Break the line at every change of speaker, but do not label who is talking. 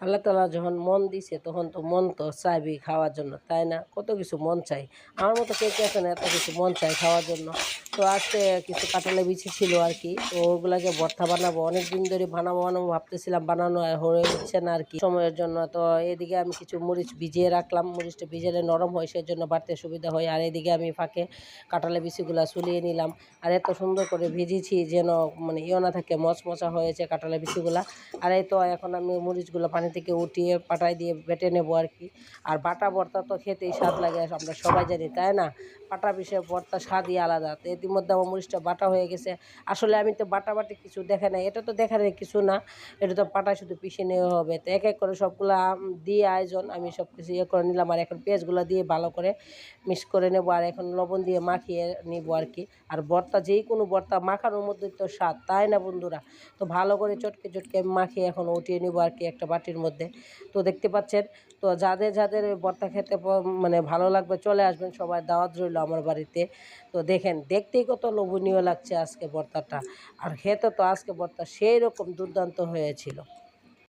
আল্লাহ তাআলা যখন মন দিছে তখন তো মন তো চাইবেই খাওয়ার জন্য, তাই না? কত কিছু মন চাই। আমার মতো কে, কে আছে না এত কিছু মন চায় খাওয়ার জন্য। তো আজকে কিছু কাঁঠালের বিচি ছিল আরকি। তো ওগুলাকে ভর্তা বানাবো। অনেকদিন ধরে বানাবো, বানাবো ভাবতেছিলাম, বানানো হয়ে উঠছে না আরকি সময়ের জন্য। তো এদিকে আমি কিছু মরিচ ভিজিয়ে রাখলাম। মরিচটা ভিজালে নরম হয়, সেজন্য বাড়তে সুবিধা হয়। আর এদিকে আমি ফাঁকে কাঁঠালের বিচিগুলা ছুলিয়ে নিলাম। আর এত সুন্দর করে ভেজেছি যেন মানে ইয়ে না থাকে, মচমচা হয়েছে কাঁঠালের বিচিগুলা। আর এই তো এখন আমি মরিচগুলো পানি থেকে উঠিয়ে পাটায় দিয়ে বেটে নেব আর কি। আর বাটা ভর্তা তো খেতেই স্বাদ লাগে, আমরা সবাই জানি, তাই না? বাটা পিষে ভর্তা স্বাদই আলাদা। তো ইতিমধ্যে আমার মরিচটা বাটা হয়ে গেছে। আসলে আমি তো বাটাবাটি কিছু দেখে নাই, এটা তো দেখার কিছু না, এটা তো পাটায় শুধু পিষে নেওয়া হবে। তো এক এক করে সবগুলা দিয়ে আয়োজন আমি সব কিছু ইয়ে করে নিলাম। আর এখন পেঁয়াজগুলো দিয়ে ভালো করে মিক্স করে নেব। আর এখন লবণ দিয়ে মাখিয়ে নিব আর কি। আর ভর্তা যেই কোনো ভর্তা মাখানোর মধ্যেই তো স্বাদ, তাই না বন্ধুরা? তো ভালো করে চটকে চটকে মাখিয়ে এখন উঠিয়ে নিব আর কি একটা বাটির মধ্যে। তো দেখতে পাচ্ছেন, তো যাদের যাদের ভর্তা খেতে মানে ভালো লাগবে চলে আসবেন, সবাই দাওয়াত রইল আমার বাড়িতে। তো দেখেন দেখতেই কত লোভনীয় লাগছে আজকে ভর্তাটা। আর খেতে তো আজকে ভর্তা সেই রকম দুর্দান্ত হয়েছিল।